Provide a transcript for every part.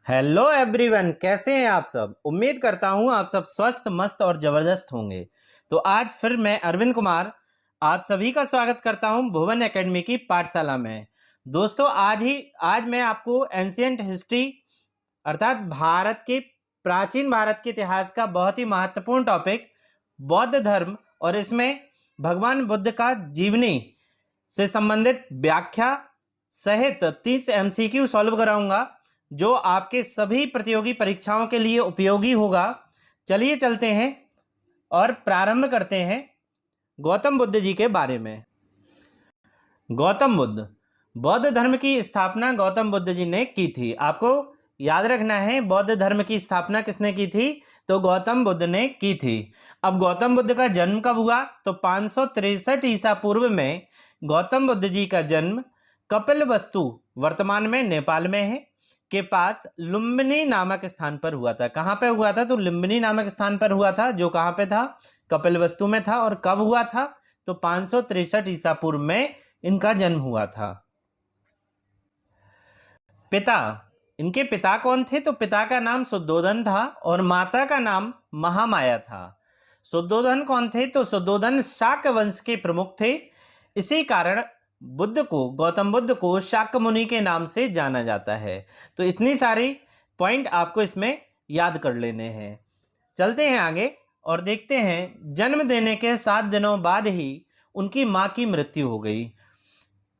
Hello everyone, कैसे हैं आप सब। उम्मीद करता हूं आप सब स्वस्थ मस्त और ज़बरदस्त होंगे। तो आज फिर मैं अरविंद कुमार आप सभी का स्वागत करता हूं भुवन एकेडमी की पाठशाला में। दोस्तों, आज मैं आपको एंशियंट हिस्ट्री अर्थात प्राचीन भारत के इतिहास का बहुत ही महत्वपूर्ण टॉपिक बौद्ध धर्म और इसमें भगवान बुद्ध का जीवनी से संबंधित व्याख्या सहित 30 एमसीक्यू सॉल्व कराऊंगा जो आपके सभी प्रतियोगी परीक्षाओं के लिए उपयोगी होगा। चलिए चलते हैं और प्रारंभ करते हैं गौतम बुद्ध जी के बारे में। गौतम बुद्ध, बौद्ध धर्म की स्थापना गौतम बुद्ध जी ने की थी। आपको याद रखना है बौद्ध धर्म की स्थापना किसने की थी, तो गौतम बुद्ध ने की थी। अब गौतम बुद्ध का जन्म कब हुआ, तो 563 ईसा पूर्व में गौतम बुद्ध जी का जन्म कपिलवस्तु, वर्तमान में नेपाल में है, के पास लुम्बिनी नामक स्थान पर हुआ था। कहां पे हुआ था, तो लुम्बिनी नामक स्थान पर हुआ था, जो कहां पे था, कपिलवस्तु में था। और कब हुआ था, तो 563 ईसा पूर्व में इनका जन्म हुआ था। पिता, इनके पिता कौन थे, तो पिता का नाम शुद्धोधन था और माता का नाम महामाया था। शुद्धोधन कौन थे, तो शुद्धोधन शाक वंश के प्रमुख थे। इसी कारण गौतम बुद्ध को शाक्य मुनि के नाम से जाना जाता है। तो इतनी सारी पॉइंट आपको इसमें याद कर लेने हैं। चलते हैं आगे और देखते हैं जन्म देने के 7 दिनों बाद ही उनकी मां की मृत्यु हो गई।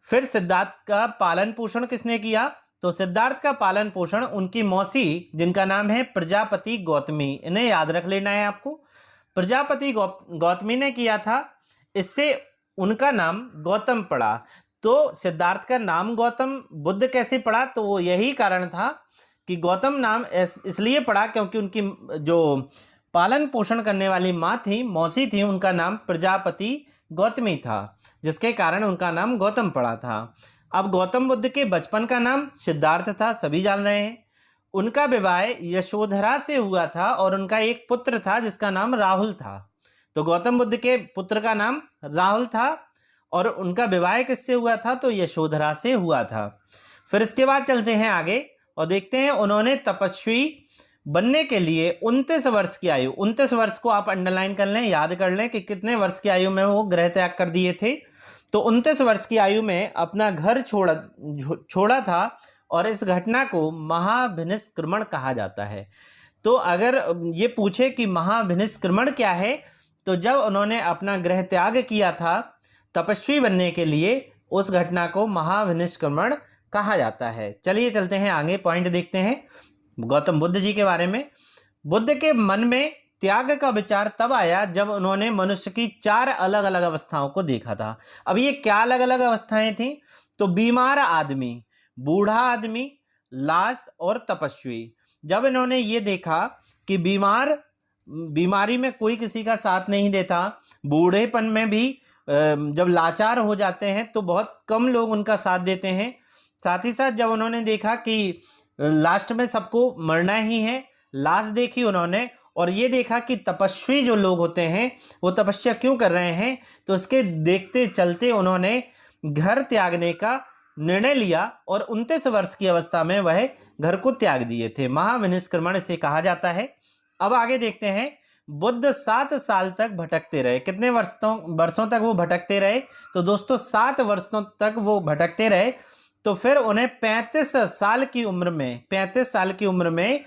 फिर सिद्धार्थ का पालन पोषण किसने किया, तो सिद्धार्थ का पालन पोषण उनकी मौसी, जिनका नाम है प्रजापति गौतमी, इन्हें याद रख लेना है आपको। प्रजापति गौतमी ने किया था। इससे उनका नाम गौतम पड़ा। तो सिद्धार्थ का नाम गौतम बुद्ध कैसे पड़ा, तो वो यही कारण था कि गौतम नाम इसलिए पड़ा क्योंकि उनकी जो पालन पोषण करने वाली माँ थी, मौसी थी, उनका नाम प्रजापति गौतमी था, जिसके कारण उनका नाम गौतम पड़ा था। अब गौतम बुद्ध के बचपन का नाम सिद्धार्थ था, सभी जान रहे हैं। उनका विवाह यशोधरा से हुआ था और उनका एक पुत्र था जिसका नाम राहुल था। तो गौतम बुद्ध के पुत्र का नाम राहुल था और उनका विवाह किससे हुआ था, तो यशोधरा से हुआ था। फिर इसके बाद चलते हैं आगे और देखते हैं उन्होंने तपस्वी बनने के लिए 29 वर्ष की आयु, 29 वर्ष को आप अंडरलाइन कर लें, याद कर लें कि कितने वर्ष की आयु में वो गृह त्याग कर दिए थे। तो 29 वर्ष की आयु में अपना घर छोड़ा था और इस घटना को महाभिनिष्क्रमण कहा जाता है। तो अगर ये पूछे कि महाभिनिष्क्रमण क्या है, तो जब उन्होंने अपना गृह त्याग किया था तपस्वी बनने के लिए, उस घटना को महाभिनिष्क्रमण कहा जाता है। चलिए चलते हैं आगे, पॉइंट देखते हैं गौतम बुद्ध जी के बारे में। बुद्ध के मन में त्याग का विचार तब आया जब उन्होंने मनुष्य की 4 अलग अलग अवस्थाओं को देखा था। अब ये क्या अलग अलग अवस्थाएं थी, तो बीमार आदमी, बूढ़ा आदमी, लाश और तपस्वी। जब इन्होंने ये देखा कि बीमारी में कोई किसी का साथ नहीं देता, बूढ़ेपन में भी जब लाचार हो जाते हैं तो बहुत कम लोग उनका साथ देते हैं। साथ ही साथ जब उन्होंने देखा कि लास्ट में सबको मरना ही है, लाश देखी उन्होंने और ये देखा कि तपस्वी जो लोग होते हैं वो तपस्या क्यों कर रहे हैं, तो उसके देखते चलते उन्होंने घर त्यागने का निर्णय लिया और 29 वर्ष की अवस्था में वह घर को त्याग दिए थे। महाविनिष्क्रमण इसे कहा जाता है। अब आगे देखते हैं, बुद्ध 7 साल तक भटकते रहे। कितने वर्षों तक वो भटकते रहे, तो दोस्तों 7 वर्षों तक वो भटकते रहे। तो फिर उन्हें 35 साल की उम्र में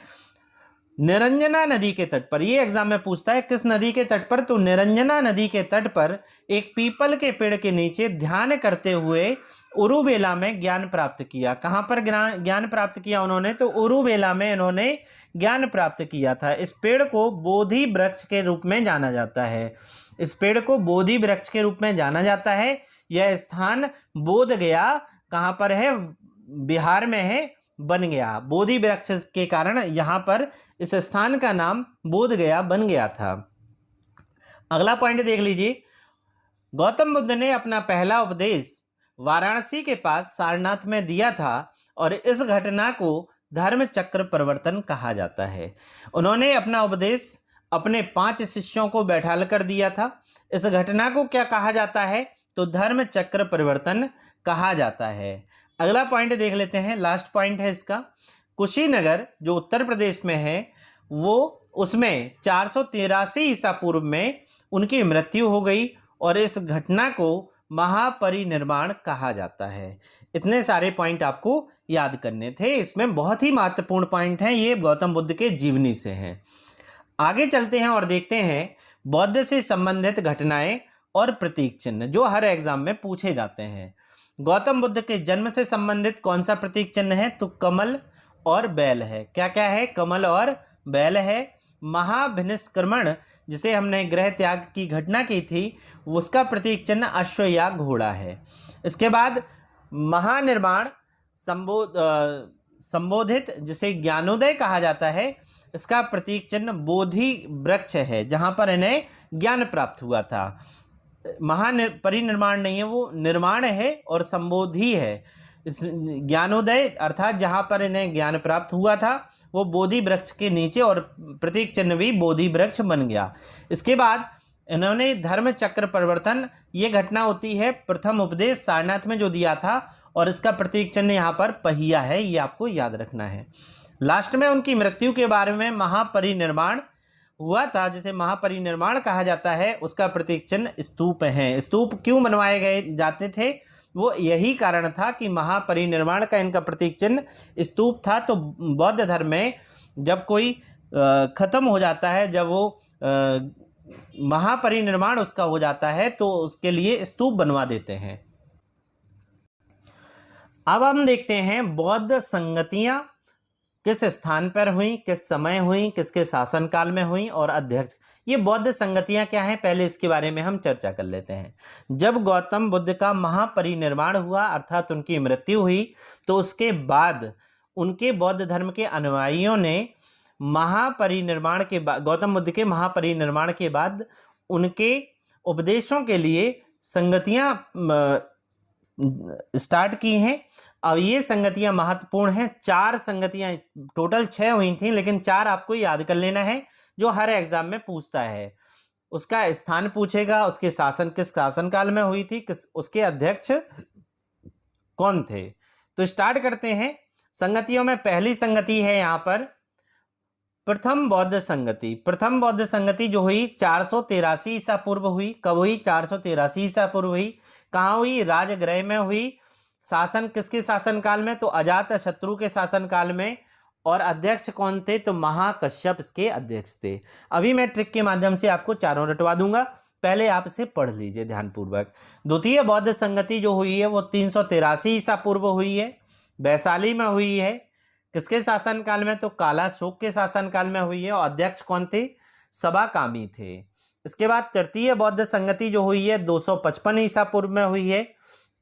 निरंजना नदी के तट पर, ये एग्जाम में पूछता है किस नदी के तट पर, तो निरंजना नदी के तट पर एक पीपल के पेड़ के नीचे ध्यान करते हुए उरुबेला में ज्ञान प्राप्त किया। कहाँ पर ज्ञान प्राप्त किया उन्होंने, तो उरुबेला में इन्होंने ज्ञान प्राप्त किया था। इस पेड़ को बोधि वृक्ष के रूप में जाना जाता है। इस पेड़ को बोधि वृक्ष के रूप में जाना जाता है। यह स्थान बोध गया कहाँ पर है, बिहार में है, बन गया। बोधि वृक्ष के कारण यहाँ पर इस स्थान का नाम बोध गया बन गया था। अगला पॉइंट देख लीजिए, गौतम बुद्ध ने अपना पहला उपदेश वाराणसी के पास सारनाथ में दिया था और इस घटना को धर्म चक्र परिवर्तन कहा जाता है। उन्होंने अपना उपदेश अपने 5 शिष्यों को बैठाल कर दिया था। इस घटना को क्या कहा जाता है, तो धर्म चक्र परिवर्तन कहा जाता है। अगला पॉइंट देख लेते हैं, लास्ट पॉइंट है इसका, कुशीनगर जो उत्तर प्रदेश में है वो उसमें 483 ईसा पूर्व में उनकी मृत्यु हो गई और इस घटना को महापरिनिर्वाण कहा जाता है। इतने सारे पॉइंट आपको याद करने थे, इसमें बहुत ही महत्वपूर्ण पॉइंट हैं, ये गौतम बुद्ध के जीवनी से हैं। आगे चलते हैं और देखते हैं बौद्ध से संबंधित घटनाएं और प्रतीक चिन्ह जो हर एग्जाम में पूछे जाते हैं। गौतम बुद्ध के जन्म से संबंधित कौन सा प्रतीक चिन्ह है? तो कमल और बैल है। क्या क्या है? कमल और बैल है। महाभिनिष्क्रमण जिसे हमने ग्रह त्याग की घटना की थी उसका प्रतीक चिन्ह अश्व या घोड़ा है। इसके बाद महानिर्वाण संबोधित जिसे ज्ञानोदय कहा जाता है, इसका प्रतीक चिन्ह बोधि वृक्ष है जहां पर इन्हें ज्ञान प्राप्त हुआ था। परिनिर्माण नहीं है, वो निर्माण है और संबोधि है। इस ज्ञानोदय अर्थात जहां पर इन्हें ज्ञान प्राप्त हुआ था वो बोधि वृक्ष के नीचे और प्रतीक चिन्ह भी बोधि वृक्ष बन गया। इसके बाद इन्होंने धर्म चक्र परिवर्तन, ये घटना होती है प्रथम उपदेश सारनाथ में जो दिया था और इसका प्रतीक चिन्ह यहाँ पर पहिया है, ये आपको याद रखना है। लास्ट में उनकी मृत्यु के बारे में महापरिनिर्वाण हुआ था जिसे महापरिनिर्वाण कहा जाता है, उसका प्रतीक चिन्ह स्तूप है। स्तूप क्यों बनवाए गए जाते थे? वो यही कारण था कि महापरिनिर्वाण का इनका प्रतीक चिन्ह स्तूप था। तो बौद्ध धर्म में जब कोई खत्म हो जाता है, जब वो महापरिनिर्वाण उसका हो जाता है तो उसके लिए स्तूप बनवा देते हैं। अब हम देखते हैं बौद्ध संगतियां किस स्थान पर हुई, किस समय हुई, किसके शासनकाल में हुई और अध्यक्ष। ये बौद्ध संगतियां क्या हैं, पहले इसके बारे में हम चर्चा कर लेते हैं। जब गौतम बुद्ध का महापरिनिर्वाण हुआ अर्थात उनकी मृत्यु हुई तो उसके बाद उनके बौद्ध धर्म के अनुयायियों ने महापरिनिर्वाण के बाद, गौतम बुद्ध के महापरिनिर्वाण के बाद उनके उपदेशों के लिए संगतियां स्टार्ट की हैं। अब ये संगतियां महत्वपूर्ण हैं। 4 संगतियां, टोटल 6 हुई थी लेकिन 4 आपको याद कर लेना है जो हर एग्जाम में पूछता है। उसका स्थान पूछेगा, उसके शासन किस शासनकाल में हुई थी, किस उसके अध्यक्ष कौन थे। तो स्टार्ट करते हैं। संगतियों में पहली संगति है यहाँ पर प्रथम बौद्ध संगति। प्रथम बौद्ध संगति जो हुई 483 ईसा पूर्व हुई। कब हुई? 483 ईसा पूर्व हुई। कहाँ हुई? राजगृह में हुई। शासन किसके शासनकाल में? तो अजात शत्रु के शासनकाल में। और अध्यक्ष कौन थे? तो महाकश्यप इसके अध्यक्ष थे। अभी मैं ट्रिक के माध्यम से आपको चारों रटवा दूंगा, पहले आप इसे पढ़ लीजिए ध्यानपूर्वक। द्वितीय बौद्ध संगति जो हुई है वो 383 ईसा पूर्व हुई है, वैशाली में हुई है। किसके शासनकाल में? तो कालाशोक के शासनकाल में हुई है और अध्यक्ष कौन थे? सबाकामी थे। इसके बाद तृतीय बौद्ध संगति जो हुई है 255 ईसा पूर्व में हुई है।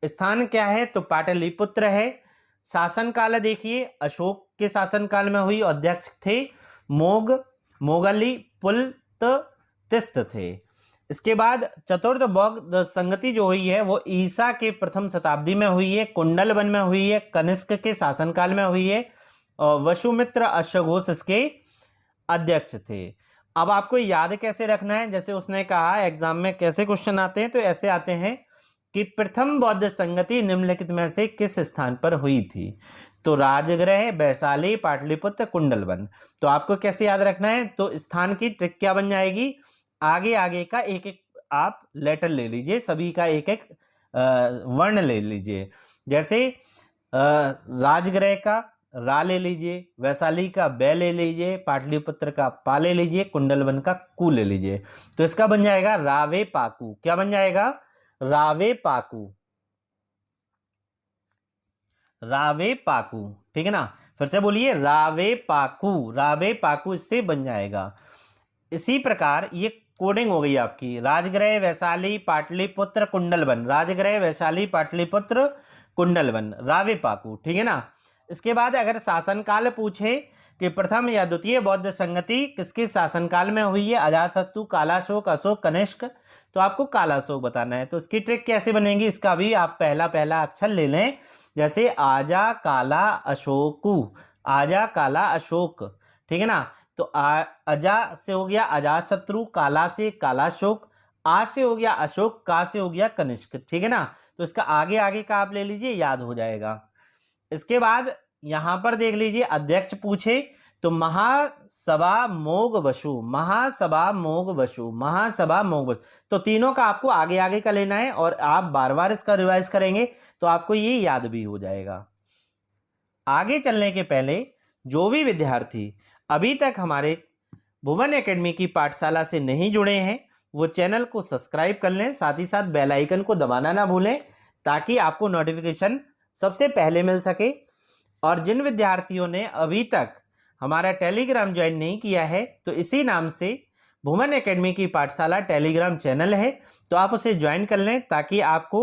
स्थान क्या है? तो पाटलिपुत्र है। शासनकाल देखिए अशोक के शासनकाल में हुई, अध्यक्ष थे मोगली पुलत्तिस्त थे। इसके बाद चतुर्थ बौद्ध संगति जो हुई है वो ईसा के प्रथम शताब्दी में हुई है, कुंडलवन में हुई है, कनिष्क के शासनकाल में हुई है और वसुमित्र अश्वघोष इसके अध्यक्ष थे। अब आपको याद कैसे रखना है, जैसे उसने कहा एग्जाम में कैसे क्वेश्चन आते हैं, तो ऐसे आते हैं कि प्रथम बौद्ध संगति निम्नलिखित में से किस स्थान पर हुई थी? तो राजगृह, वैशाली, पाटलिपुत्र, कुंडलवन। तो आपको कैसे याद रखना है? तो स्थान की ट्रिक क्या बन जाएगी, आगे आगे का एक एक आप लेटर ले लीजिए, सभी का एक एक वर्ण ले लीजिए। जैसे राजगृह का रा ले लीजिए, वैशाली का बै ले लीजिए, पाटलिपुत्र का पा ले लीजिए, कुंडलवन का कू ले लीजिए। तो इसका बन जाएगा रावे पाकू। क्या बन जाएगा? रावे पाकू। रावे पाकू, ठीक है ना। फिर से बोलिए रावे पाकू। रावे पाकू इससे बन जाएगा। इसी प्रकार ये कोडिंग हो गई आपकी, राजगृह, वैशाली, पाटलिपुत्र, कुंडलवन। राजगृह, वैशाली, पाटलिपुत्र, कुंडलवन, रावे पाकू, ठीक है ना। इसके बाद अगर शासनकाल पूछे कि प्रथम या द्वितीय बौद्ध संगति किसके शासनकाल में हुई है, अजातशत्रु, कालाशोक, अशोक, कनिष्क, तो आपको कालाशोक बताना है। तो इसकी ट्रिक कैसे बनेगी, इसका भी आप पहला पहला अक्षर ले लें। जैसे आजा काला अशोकु, आजा काला अशोक, ठीक है ना। तो अजा से हो गया अजातशत्रु, काला से कालाशोक, आ से हो गया अशोक, का से हो गया कनिष्क, ठीक है ना। तो इसका आगे आगे का आप ले लीजिए, याद हो जाएगा। इसके बाद यहां पर देख लीजिए, अध्यक्ष पूछे तो महासभा मोघ बसु, महासभा मोघ बसु, महासभा मोघ बसु। तो तीनों का आपको आगे आगे का लेना है और आप बार बार इसका रिवाइज करेंगे तो आपको ये याद भी हो जाएगा। आगे चलने के पहले जो भी विद्यार्थी अभी तक हमारे भुवन एकेडमी की पाठशाला से नहीं जुड़े हैं वो चैनल को सब्सक्राइब कर लें, साथ ही साथ बेल आइकन को दबाना ना भूलें ताकि आपको नोटिफिकेशन सबसे पहले मिल सके। और जिन विद्यार्थियों ने अभी तक हमारा टेलीग्राम ज्वाइन नहीं किया है तो इसी नाम से भुवन एकेडमी की पाठशाला टेलीग्राम चैनल है, तो आप उसे ज्वाइन कर लें ताकि आपको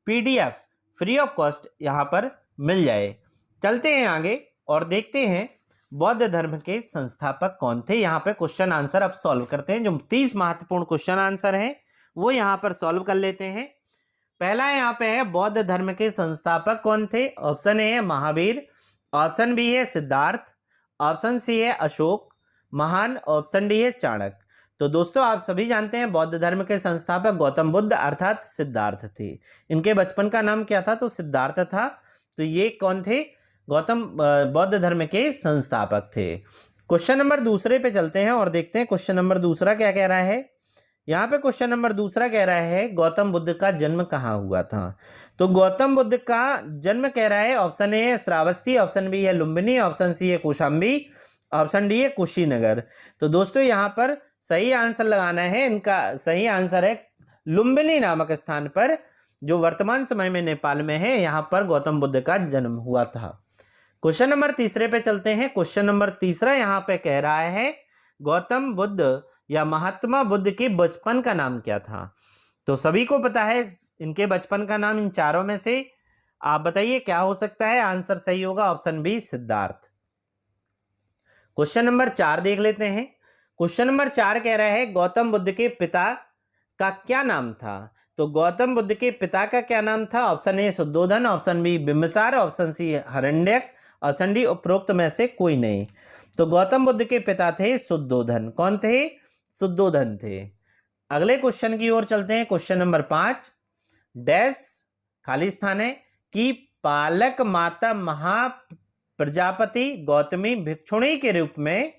PDF फ्री ऑफ कॉस्ट यहाँ पर मिल जाए। चलते हैं आगे और देखते हैं बौद्ध धर्म के संस्थापक कौन थे। यहाँ पे क्वेश्चन आंसर अब सॉल्व करते हैं। जो 30 महत्वपूर्ण क्वेश्चन आंसर हैं वो यहाँ पर सॉल्व कर लेते हैं। पहला यहाँ पे है बौद्ध धर्म के संस्थापक कौन थे। ऑप्शन ए है महावीर, ऑप्शन बी है सिद्धार्थ, ऑप्शन सी है अशोक महान, ऑप्शन डी है चाणक्य। तो दोस्तों आप सभी जानते हैं बौद्ध धर्म के संस्थापक गौतम बुद्ध अर्थात सिद्धार्थ थे। इनके बचपन का नाम क्या था, तो सिद्धार्थ था। तो ये कौन थे, गौतम बौद्ध धर्म के संस्थापक थे। क्वेश्चन नंबर दूसरे पे चलते हैं और देखते हैं क्वेश्चन नंबर दूसरा क्या कह रहा है। यहाँ पे क्वेश्चन नंबर दूसरा कह रहा है गौतम बुद्ध का जन्म कहाँ हुआ था। तो गौतम बुद्ध का जन्म कह रहा है, ऑप्शन ए है श्रावस्ती, ऑप्शन बी है लुम्बिनी, ऑप्शन सी है कौशाम्बी, ऑप्शन डी है कुशीनगर। तो दोस्तों यहाँ पर सही आंसर लगाना है। इनका सही आंसर है लुम्बिनी नामक स्थान पर, जो वर्तमान समय में नेपाल में है। यहाँ पर गौतम बुद्ध का जन्म हुआ था। क्वेश्चन नंबर तीसरे पे चलते हैं। क्वेश्चन नंबर तीसरा यहाँ पे कह रहा है गौतम बुद्ध या महात्मा बुद्ध के बचपन का नाम क्या था। तो सभी को पता है इनके बचपन का नाम, इन चारों में से आप बताइए क्या हो सकता है। आंसर सही होगा option B Siddharth. Question number 4 देख लेते हैं। क्वेश्चन नंबर 4 कह रहा है गौतम बुद्ध के पिता का क्या नाम था। तो गौतम बुद्ध के पिता का क्या नाम था। Option A Shuddhodana, option B Bimbisara, option C Haryanka, option D उपरोक्त में से कोई नहीं। तो गौतम बुद्ध के पिता थे शुद्धोधन। कौन थे, शुद्धोधन थे। अगले क्वेश्चन की ओर चलते हैं। क्वेश्चन नंबर 5 डैश खाली स्थान है कि पालक माता महाप्रजापति गौतमी भिक्षुणी के रूप में,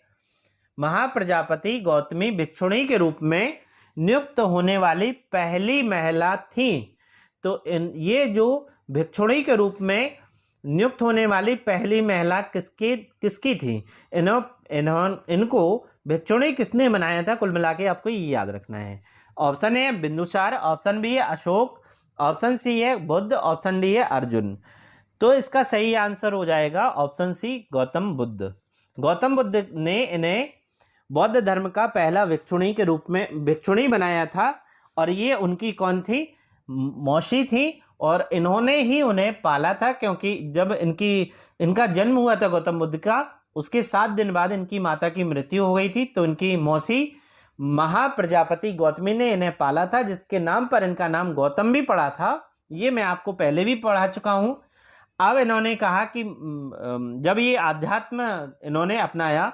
महाप्रजापति गौतमी भिक्षुणी के रूप में नियुक्त होने वाली पहली महिला थी। तो ये जो भिक्षुणी के रूप में नियुक्त होने वाली पहली महिला किसकी थी, इनको भिक्षुणी किसने बनाया था, कुल मिला के आपको ये याद रखना है। Option A Bindusara, option B है अशोक, ऑप्शन सी है बुद्ध, ऑप्शन डी है अर्जुन। तो इसका सही आंसर हो जाएगा ऑप्शन सी गौतम बुद्ध। गौतम बुद्ध ने इन्हें बौद्ध धर्म का पहला भिक्षुणी के रूप में भिक्षुणी बनाया था और ये उनकी कौन थी, मौसी थी। और इन्होंने ही उन्हें पाला था, क्योंकि जब इनका जन्म हुआ था गौतम बुद्ध का, उसके 7 दिन बाद इनकी माता की मृत्यु हो गई थी। तो इनकी मौसी महाप्रजापति गौतमी ने इन्हें पाला था, जिसके नाम पर इनका नाम गौतम भी पड़ा था। ये मैं आपको पहले भी पढ़ा चुका हूँ। अब इन्होंने कहा कि जब ये आध्यात्म इन्होंने अपनाया,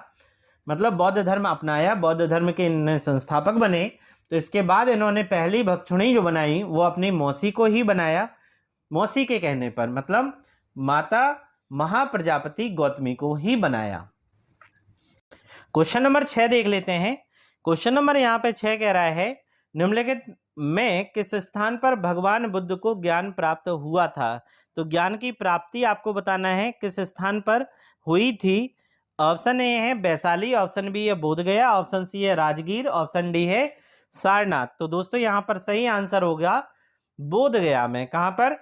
मतलब बौद्ध धर्म अपनाया, बौद्ध धर्म के इन्हें संस्थापक बने, तो इसके बाद इन्होंने पहली भिक्षुणी जो बनाई वो अपनी मौसी को ही बनाया। मौसी के कहने पर, मतलब माता महाप्रजापति गौतमी को ही बनाया। क्वेश्चन नंबर 6 देख लेते हैं। क्वेश्चन नंबर यहाँ पे 6 कह रहा है निम्नलिखित में किस स्थान पर भगवान बुद्ध को ज्ञान प्राप्त हुआ था। तो ज्ञान की प्राप्ति आपको बताना है किस स्थान पर हुई थी। ऑप्शन ए है वैशाली, ऑप्शन बी है बोधगया, ऑप्शन सी है राजगीर, ऑप्शन डी है सारनाथ। तो दोस्तों यहाँ पर सही आंसर होगा बोधगया में। कहां पर,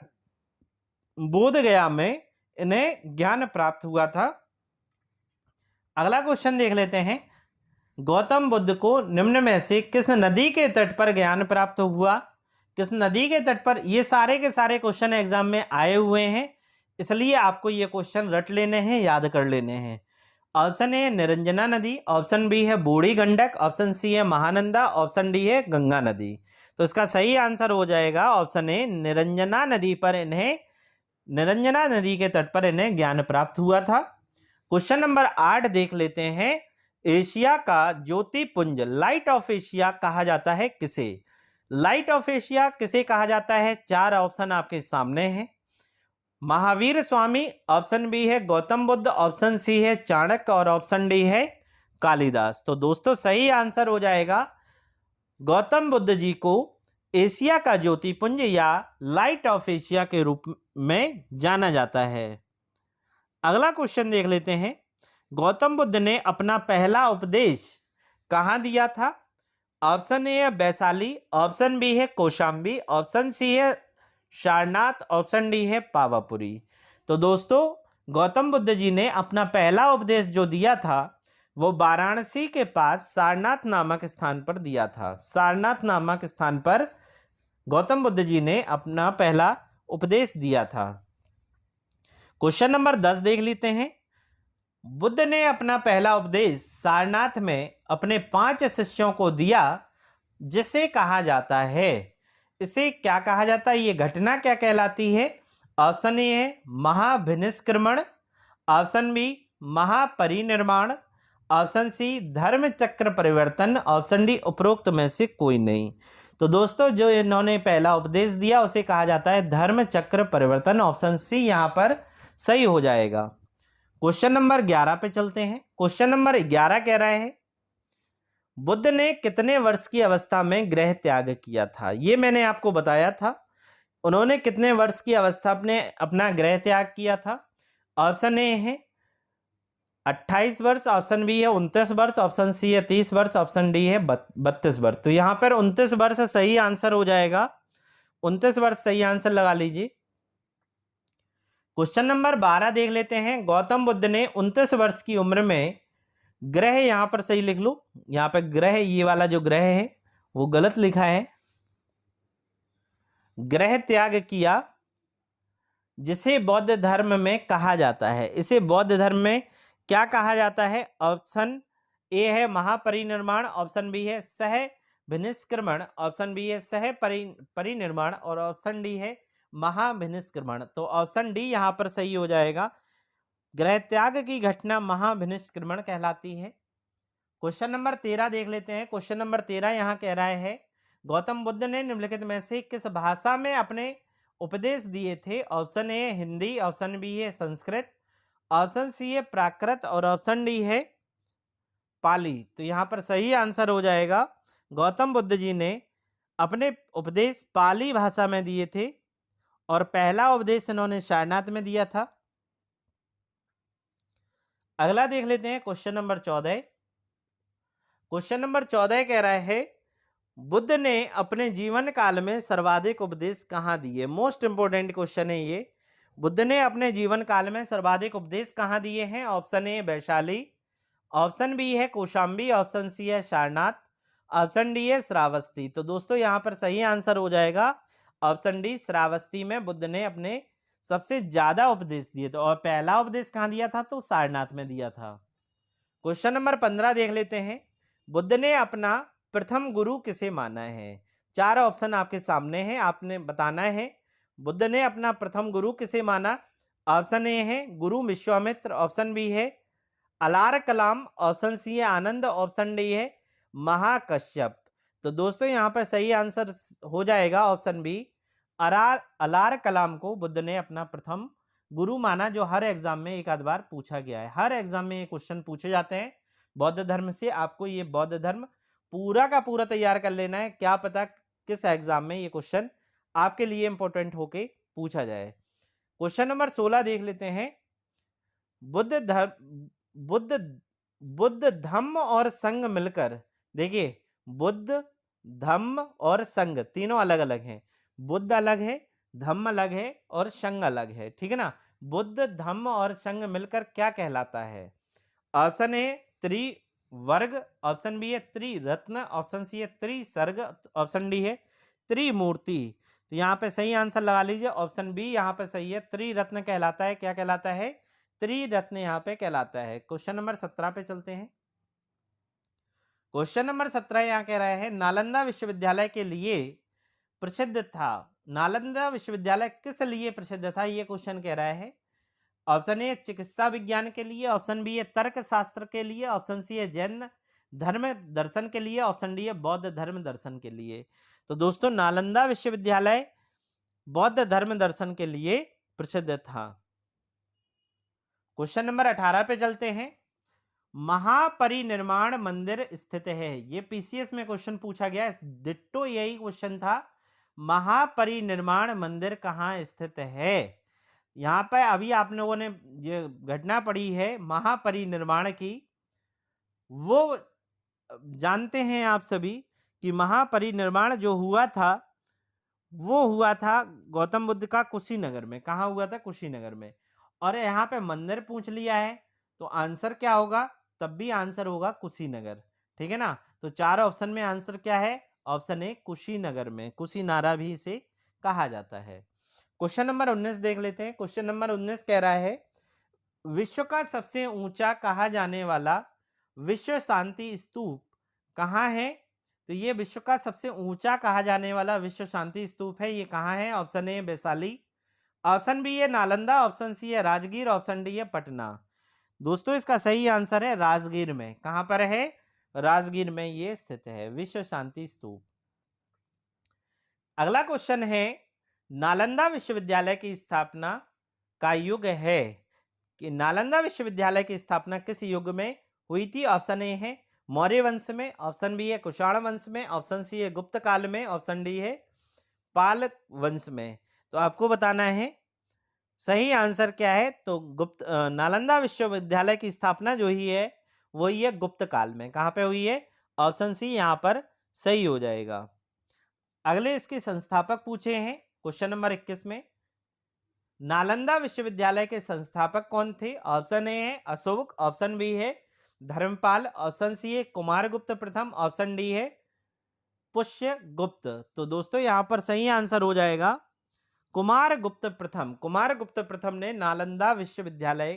बोधगया में इन्हें ज्ञान प्राप्त हुआ था। अगला क्वेश्चन देख लेते हैं। गौतम बुद्ध को निम्न में से किस नदी के तट पर ज्ञान प्राप्त हुआ। किस नदी के तट पर, ये सारे के सारे क्वेश्चन एग्जाम में आए हुए हैं, इसलिए आपको ये क्वेश्चन रट लेने हैं, याद कर लेने हैं। ऑप्शन ए निरंजना नदी, ऑप्शन बी है बूढ़ी गंडक, ऑप्शन सी है महानंदा, ऑप्शन डी है गंगा नदी। तो इसका सही आंसर हो जाएगा ऑप्शन ए निरंजना नदी पर इन्हें, निरंजना नदी के तट पर इन्हें ज्ञान प्राप्त हुआ था। क्वेश्चन नंबर 8 देख लेते हैं। एशिया का ज्योतिपुंज, लाइट ऑफ एशिया कहा जाता है किसे। लाइट ऑफ एशिया किसे कहा जाता है, 4 ऑप्शन आपके सामने हैं। महावीर स्वामी, ऑप्शन बी है गौतम बुद्ध, ऑप्शन सी है चाणक्य और ऑप्शन डी है कालिदास। तो दोस्तों सही आंसर हो जाएगा गौतम बुद्ध जी को एशिया का ज्योतिपुंज या लाइट ऑफ एशिया के रूप में जाना जाता है। अगला क्वेश्चन देख लेते हैं, गौतम बुद्ध ने अपना पहला उपदेश कहां दिया था? ऑप्शन ए है वैशाली, ऑप्शन बी है कौशाम्बी, ऑप्शन सी है सारनाथ, ऑप्शन डी है पावापुरी। तो दोस्तों गौतम बुद्ध जी ने अपना पहला उपदेश जो दिया था वो वाराणसी के पास सारनाथ नामक स्थान पर दिया था। सारनाथ नामक स्थान पर गौतम बुद्ध जी ने अपना पहला उपदेश दिया था। क्वेश्चन नंबर 10 देख लेते हैं, बुद्ध ने अपना पहला उपदेश सारनाथ में अपने 5 शिष्यों को दिया, जिसे कहा जाता है, इसे क्या कहा जाता है, ये घटना क्या कहलाती है? ऑप्शन ए है महाभिनिष्क्रमण, ऑप्शन बी महापरिनिर्वाण, ऑप्शन सी धर्म चक्र परिवर्तन, ऑप्शन डी उपरोक्त में से कोई नहीं। तो दोस्तों जो इन्होंने पहला उपदेश दिया उसे कहा जाता है धर्म चक्र परिवर्तन, ऑप्शन सी यहां पर सही हो जाएगा। क्वेश्चन नंबर 11 पे चलते हैं। क्वेश्चन नंबर 11 कह रहा है, बुद्ध ने कितने वर्ष की अवस्था में गृह त्याग किया था? ये मैंने आपको बताया था, उन्होंने कितने वर्ष की अवस्था में अपना गृह त्याग किया था? ऑप्शन ए है 28 वर्ष, ऑप्शन बी है 29 वर्ष, ऑप्शन सी है 30 वर्ष, ऑप्शन डी है 32 वर्ष। तो यहां पर 29 वर्ष सही आंसर हो जाएगा, 29 वर्ष सही आंसर लगा लीजिए। क्वेश्चन नंबर 12 देख लेते हैं, गौतम बुद्ध ने 29 वर्ष की उम्र में ग्रह, यहां पर सही लिख लो, यहां पर ग्रह, ये वाला जो ग्रह है वो गलत लिखा है, ग्रह त्याग किया, जिसे बौद्ध धर्म में कहा जाता है। इसे बौद्ध धर्म में क्या कहा जाता है? ऑप्शन ए है महापरिनिर्वाण, ऑप्शन बी है सह विनिष्क्रमण, ऑप्शन बी है सह परिनिर्वाण और ऑप्शन डी है महाभिनिष्क्रमण। तो ऑप्शन डी यहां पर सही हो जाएगा, गृह त्याग की घटना महाभिनिष्क्रमण कहलाती है। क्वेश्चन नंबर 13 देख लेते हैं। क्वेश्चन नंबर 13 यहां कह रहा है, गौतम बुद्ध ने निम्नलिखित में से किस भाषा में अपने उपदेश दिए थे? Option A Hindi, option B है संस्कृत, ऑप्शन सी है प्राकृत और ऑप्शन डी है पाली। तो यहां पर सही आंसर हो जाएगा, गौतम बुद्ध जी ने अपने उपदेश पाली भाषा में दिए थे और पहला उपदेश इन्होंने सारनाथ में दिया था। अगला देख लेते हैं क्वेश्चन नंबर 14। क्वेश्चन नंबर 14 कह रहा है, बुद्ध ने अपने जीवन काल में सर्वाधिक उपदेश कहाँ दिए? मोस्ट इंपोर्टेंट क्वेश्चन है ये। बुद्ध ने अपने जीवन काल में सर्वाधिक उपदेश कहाँ दिए हैं? Option A Vaishali, option B है कौशाम्बी, ऑप्शन सी है सारनाथ, ऑप्शन डी है श्रावस्ती। तो दोस्तों यहां पर सही आंसर हो जाएगा ऑप्शन डी, श्रावस्ती में बुद्ध ने अपने सबसे ज्यादा उपदेश दिए थे। और पहला उपदेश कहाँ दिया था? तो सारनाथ में दिया था। क्वेश्चन नंबर 15 देख लेते हैं, बुद्ध ने अपना प्रथम गुरु किसे माना है? 4 ऑप्शन आपके सामने हैं, आपने बताना है बुद्ध ने अपना प्रथम गुरु किसे माना। ऑप्शन ए है गुरु विश्वामित्र, ऑप्शन बी है अलार कलाम, ऑप्शन सी है आनंद, ऑप्शन डी है महाकश्यप। तो दोस्तों यहां पर सही आंसर हो जाएगा ऑप्शन बी, अलार कलाम को बुद्ध ने अपना प्रथम गुरु माना, जो हर एग्जाम में एक आध बार पूछा गया है। हर एग्जाम में ये क्वेश्चन पूछे जाते हैं बौद्ध धर्म से। आपको ये बौद्ध धर्म पूरा का पूरा तैयार कर लेना है, क्या पता किस एग्जाम में ये क्वेश्चन आपके लिए इंपॉर्टेंट होके पूछा जाए। क्वेश्चन नंबर 16 देख लेते हैं, बुद्ध बुद्ध धम्म और संघ मिलकर, देखिए बुद्ध धम्म और संघ तीनों अलग अलग हैं, बुद्ध अलग है, धम्म अलग है और संघ अलग है, ठीक है ना। बुद्ध धम्म और संघ मिलकर क्या कहलाता है? ऑप्शन ए त्रिवर्ग, ऑप्शन बी है त्रिरत्न, ऑप्शन सी है त्रिसर्ग, ऑप्शन डी है त्रिमूर्ति। तो यहाँ पे सही आंसर लगा लीजिए, ऑप्शन बी यहाँ पे सही है, त्रिरत्न कहलाता है। क्या कहलाता है? त्रिरत्न यहाँ पे कहलाता है। क्वेश्चन नंबर 17 पे चलते हैं। क्वेश्चन नंबर 17 यहाँ कह रहा है, नालंदा विश्वविद्यालय के लिए प्रसिद्ध था। नालंदा विश्वविद्यालय किस लिए प्रसिद्ध था? ये क्वेश्चन कह रहा है। ऑप्शन ए चिकित्सा विज्ञान के लिए, ऑप्शन बी है तर्क शास्त्र के लिए, ऑप्शन सी है जैन धर्म दर्शन के लिए, ऑप्शन डी है बौद्ध धर्म दर्शन के लिए। तो दोस्तों नालंदा विश्वविद्यालय बौद्ध धर्म दर्शन के लिए प्रसिद्ध था। क्वेश्चन नंबर 18 पे चलते हैं। महापरिनिर्वाण मंदिर स्थित है, ये पीसीएस में क्वेश्चन पूछा गया है, डिट्टो यही क्वेश्चन था। महापरिनिर्वाण मंदिर कहाँ स्थित है? यहाँ पे अभी आप लोगों ने ये घटना पढ़ी है महापरिनिर्वाण की, वो जानते हैं आप सभी कि महापरिनिर्वाण जो हुआ था वो हुआ था गौतम बुद्ध का कुशीनगर में। कहाँ हुआ था? कुशीनगर में। और यहाँ पे मंदिर पूछ लिया है तो आंसर क्या होगा? तब भी आंसर होगा कुशीनगर। ठीक है ना? तो 4 ऑप्शन में आंसर क्या है? ऑप्शन ए कुशीनगर में, कुशीनारा भी इसे कहा जाता है। क्वेश्चन नंबर 19 देख लेते हैं। क्वेश्चन नंबर 19 कह रहा है विश्व का सबसे ऊंचा कहा जाने वाला विश्व शांति स्तूप कहाँ है? तो ये विश्व का सबसे ऊंचा कहा जाने वाला विश्व शांति स्तूप है, ये कहाँ है? Option A Vaishali, option B है नालंदा, ऑप्शन सी है राजगीर, ऑप्शन डी है पटना। दोस्तों इसका सही आंसर है राजगीर में। कहां पर है? राजगीर में ये स्थित है विश्व शांति स्तूप। अगला क्वेश्चन है नालंदा विश्वविद्यालय की स्थापना का युग है कि नालंदा विश्वविद्यालय की स्थापना किस युग में हुई थी? ऑप्शन ए है मौर्य वंश में, ऑप्शन बी है कुषाण वंश में, ऑप्शन सी है गुप्त काल में, ऑप्शन डी है पाल वंश में। तो आपको बताना है सही आंसर क्या है। तो नालंदा विश्वविद्यालय की स्थापना जो ही है वो ही है गुप्त काल में। कहां पे हुई है? ऑप्शन सी यहां पर सही हो जाएगा। अगले इसके संस्थापक पूछे हैं क्वेश्चन नंबर 21 में। नालंदा विश्वविद्यालय के संस्थापक कौन थे? ऑप्शन ए है अशोक, ऑप्शन बी है धर्मपाल, ऑप्शन सी है कुमारगुप्त प्रथम, ऑप्शन डी है पुष्यगुप्त। तो दोस्तों यहां पर सही आंसर हो जाएगा कुमारगुप्त प्रथम। कुमारगुप्त प्रथम ने नालंदा विश्वविद्यालय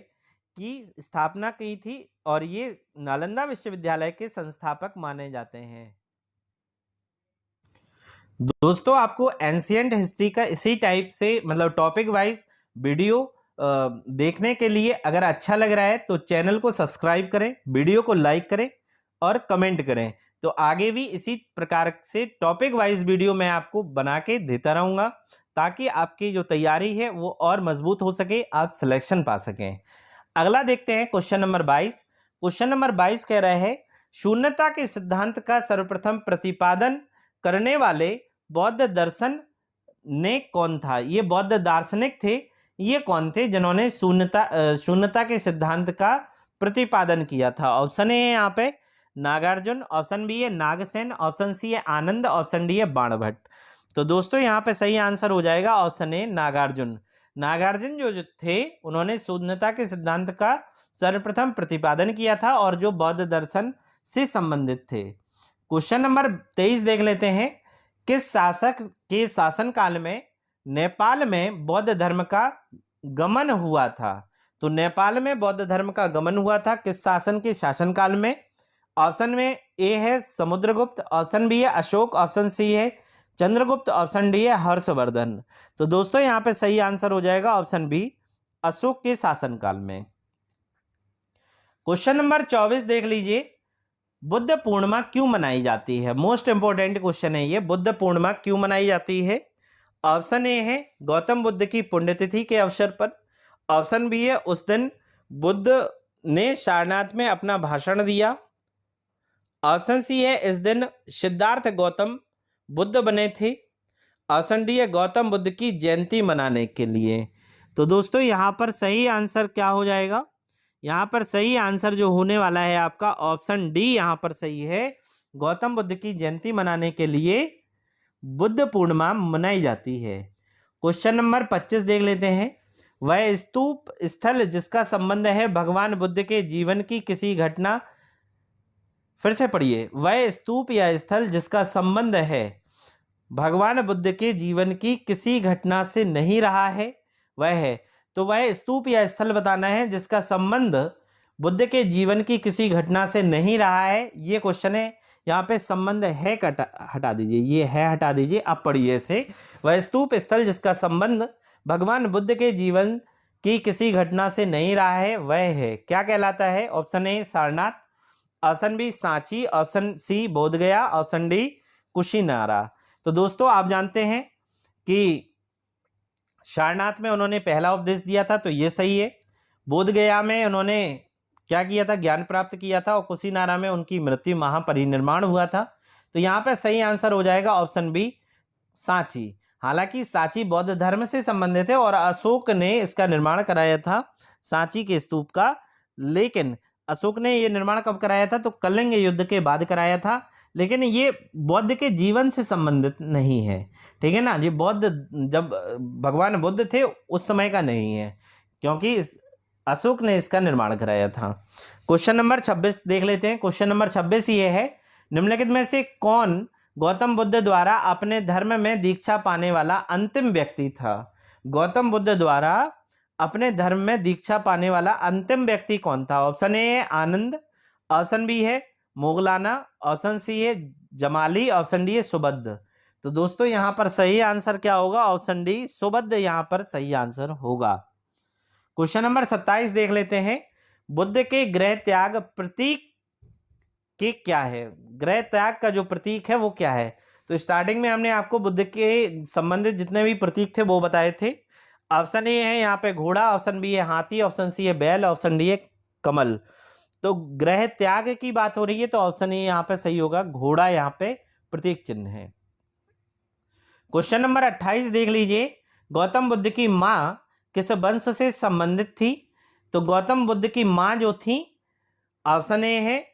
की स्थापना की थी और ये नालंदा विश्वविद्यालय के संस्थापक माने जाते हैं। दोस्तों आपको एंशिएंट हिस्ट्री का इसी टाइप से मतलब टॉपिक वाइज वीडियो देखने के लिए अगर अच्छा लग रहा है तो चैनल को सब्सक्राइब करें, वीडियो को लाइक करें और कमेंट करें। तो आगे भी इसी प्रकार से टॉपिक वाइज वीडियो मैं आपको बना के देता रहूंगा ताकि आपकी जो तैयारी है वो और मजबूत हो सके, आप सिलेक्शन पा सकें। अगला देखते हैं क्वेश्चन नंबर 22। क्वेश्चन नंबर 22 कह रहा है शून्यता के सिद्धांत का सर्वप्रथम प्रतिपादन करने वाले बौद्ध दर्शन ने कौन था? ये बौद्ध दार्शनिक थे, ये कौन थे जिन्होंने शून्यता के सिद्धांत का प्रतिपादन किया था? ऑप्शन ए है यहाँ पे नागार्जुन, ऑप्शन बी है नागसेन, ऑप्शन सी है आनंद, ऑप्शन डी है बाणभट्ट। तो दोस्तों यहाँ पे सही आंसर हो जाएगा ऑप्शन ए नागार्जुन। नागार्जुन जो थे उन्होंने शून्यता के सिद्धांत का सर्वप्रथम प्रतिपादन किया था और जो बौद्ध दर्शन से संबंधित थे। क्वेश्चन नंबर 23 देख लेते हैं। किस शासक के शासनकाल में नेपाल में बौद्ध धर्म का गमन हुआ था? तो नेपाल में बौद्ध धर्म का गमन हुआ था किस शासन के शासनकाल में? ऑप्शन में ए है समुद्रगुप्त, ऑप्शन बी है अशोक, ऑप्शन सी है चंद्रगुप्त, ऑप्शन डी है हर्षवर्धन। तो दोस्तों यहां पे सही आंसर हो जाएगा ऑप्शन बी अशोक के शासनकाल में। क्वेश्चन नंबर 24 देख लीजिए। बुद्ध पूर्णिमा क्यों मनाई जाती है? मोस्ट इंपोर्टेंट क्वेश्चन है ये, बुद्ध पूर्णिमा क्यों मनाई जाती है? ऑप्शन ए है गौतम बुद्ध की पुण्यतिथि के अवसर पर, ऑप्शन बी है उस दिन बुद्ध ने सारनाथ में अपना भाषण दिया, ऑप्शन सी है इस दिन सिद्धार्थ गौतम बुद्ध बने थे, ऑप्शन डी है गौतम बुद्ध की जयंती मनाने के लिए। तो दोस्तों यहाँ पर सही आंसर क्या हो जाएगा? यहाँ पर सही आंसर जो होने वाला है आपका ऑप्शन डी यहाँ पर सही है, गौतम बुद्ध की जयंती मनाने के लिए बुद्ध पूर्णिमा मनाई जाती है। क्वेश्चन नंबर 25 देख लेते हैं। वह स्तूप स्थल जिसका संबंध है भगवान बुद्ध के जीवन की किसी घटना, फिर से पढ़िए, वह स्तूप या स्थल जिसका संबंध है भगवान बुद्ध के जीवन की किसी घटना से नहीं रहा है वह है। तो वह स्तूप या स्थल बताना है जिसका संबंध बुद्ध के जीवन की किसी घटना से नहीं रहा है, ये क्वेश्चन है। यहाँ पे संबंध है हटा दीजिए, ये है हटा दीजिए, अब पढ़िए इसे। वह स्तूप स्थल जिसका संबंध भगवान बुद्ध के जीवन की किसी घटना से नहीं रहा है वह है, क्या कहलाता है? Option A Sarnath, option B Sanchi, option C Bodhgaya, option D Kushinara. तो दोस्तों आप जानते हैं कि सारनाथ में उन्होंने पहला उपदेश दिया था, तो ये सही है। बोध गया में उन्होंने क्या किया था, ज्ञान प्राप्त किया था। और कुशीनारा में उनकी मृत्यु महापरिनिर्वाण हुआ था। तो यहाँ पे सही आंसर हो जाएगा ऑप्शन बी, सांची। हालांकि सांची बौद्ध धर्म से संबंधित है और अशोक ने इसका निर्माण कराया था, सांची के स्तूप का। लेकिन अशोक ने ये निर्माण कब कराया था, तो कलिंग युद्ध के बाद कराया था। लेकिन ये बौद्ध के जीवन से संबंधित नहीं है, ठीक है ना। ये बौद्ध जब भगवान बुद्ध थे उस समय का नहीं है, क्योंकि अशोक ने इसका निर्माण कराया था। क्वेश्चन नंबर 26 देख लेते हैं। क्वेश्चन नंबर 26 ये है, निम्नलिखित में से कौन गौतम बुद्ध द्वारा अपने धर्म में दीक्षा पाने वाला अंतिम व्यक्ति था? गौतम बुद्ध द्वारा अपने धर्म में दीक्षा पाने वाला अंतिम व्यक्ति कौन था? ऑप्शन ए है आनंद, ऑप्शन बी है मोगलाना, ऑप्शन सी है जमाली, ऑप्शन डी है सुबद्ध। तो दोस्तों यहाँ पर सही आंसर क्या होगा? ऑप्शन डी सुबद्ध यहाँ पर सही आंसर होगा। क्वेश्चन नंबर 27 देख लेते हैं। बुद्ध के गृह त्याग प्रतीक के क्या है? गृह त्याग का जो प्रतीक है वो क्या है? तो स्टार्टिंग में हमने आपको बुद्ध के संबंधित जितने भी प्रतीक थे वो बताए थे। ऑप्शन ए है यहाँ पे घोड़ा, ऑप्शन बी है हाथी, ऑप्शन सी है बैल, ऑप्शन डी है कमल। तो गृह त्याग की बात हो रही है तो ऑप्शन ए यहाँ पे सही होगा, घोड़ा यहाँ पे प्रतीक चिन्ह है। क्वेश्चन नंबर 28 देख लीजिए। गौतम बुद्ध की माँ किस वंश से संबंधित थी? तो गौतम बुद्ध की माँ जो थी, ऑप्शन ए है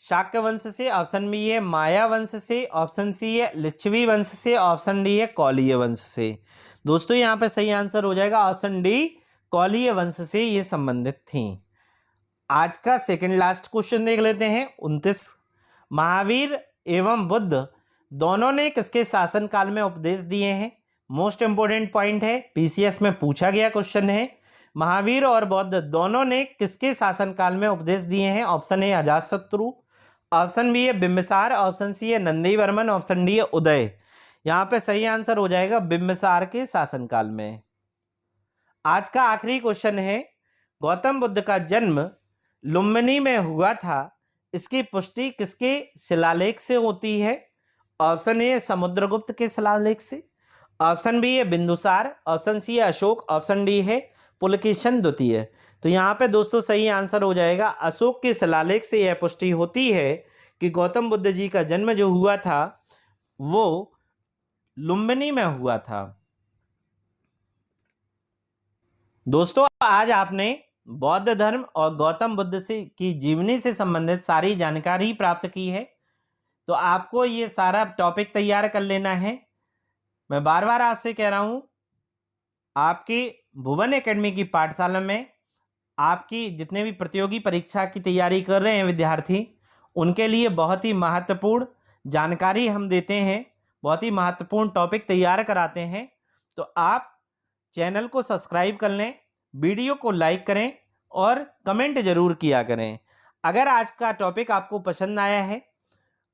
शाक्य वंश से, ऑप्शन बी है माया वंश से, ऑप्शन सी है लिच्छवी वंश से, ऑप्शन डी है कौलीय वंश से। दोस्तों यहाँ पे सही आंसर हो जाएगा ऑप्शन डी, कौलीय वंश से ये संबंधित थी। आज का सेकंड लास्ट क्वेश्चन देख लेते हैं 29। महावीर एवं बुद्ध दोनों ने किसके शासनकाल में उपदेश दिए हैं? मोस्ट इंपोर्टेंट पॉइंट है, पीसीएस में पूछा गया क्वेश्चन है। महावीर और बुद्ध दोनों ने किसके शासनकाल में उपदेश दिए हैं? Option A Ajatashatru, option B है बिंबिसार, ऑप्शन सी है नंदीवर्मन, ऑप्शन डी है उदय। यहाँ पे सही आंसर हो जाएगा बिंबिसार के शासनकाल में। आज का आखिरी क्वेश्चन है, गौतम बुद्ध का जन्म लुम्बिनी में हुआ था, इसकी पुष्टि किसके शिलालेख से होती है? ऑप्शन ए समुद्रगुप्त के शिलालेख से, ऑप्शन बी है बिंदुसार, ऑप्शन सी है अशोक, ऑप्शन डी है पुलकेशन द्वितीय। तो यहाँ पे दोस्तों सही आंसर हो जाएगा अशोक के शिलालेख से यह पुष्टि होती है कि गौतम बुद्ध जी का जन्म जो हुआ था वो लुम्बिनी में हुआ था। दोस्तों आज आपने बौद्ध धर्म और गौतम बुद्ध से की जीवनी से संबंधित सारी जानकारी प्राप्त की है। तो आपको ये सारा टॉपिक तैयार कर लेना है। मैं बार बार आपसे कह रहा हूं, आपकी भुवन एकेडमी की पाठशाला में आपकी जितने भी प्रतियोगी परीक्षा की तैयारी कर रहे हैं विद्यार्थी, उनके लिए बहुत ही महत्वपूर्ण जानकारी हम देते हैं, बहुत ही महत्वपूर्ण टॉपिक तैयार कराते हैं। तो आप चैनल को सब्सक्राइब कर लें, वीडियो को लाइक करें और कमेंट जरूर किया करें। अगर आज का टॉपिक आपको पसंद आया है,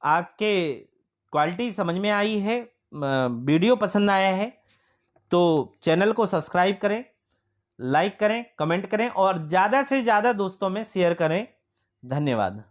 आपके क्वालिटी समझ में आई है, वीडियो पसंद आया है, तो चैनल को सब्सक्राइब करें, लाइक करें, कमेंट करें और ज़्यादा से ज़्यादा दोस्तों में शेयर करें। धन्यवाद।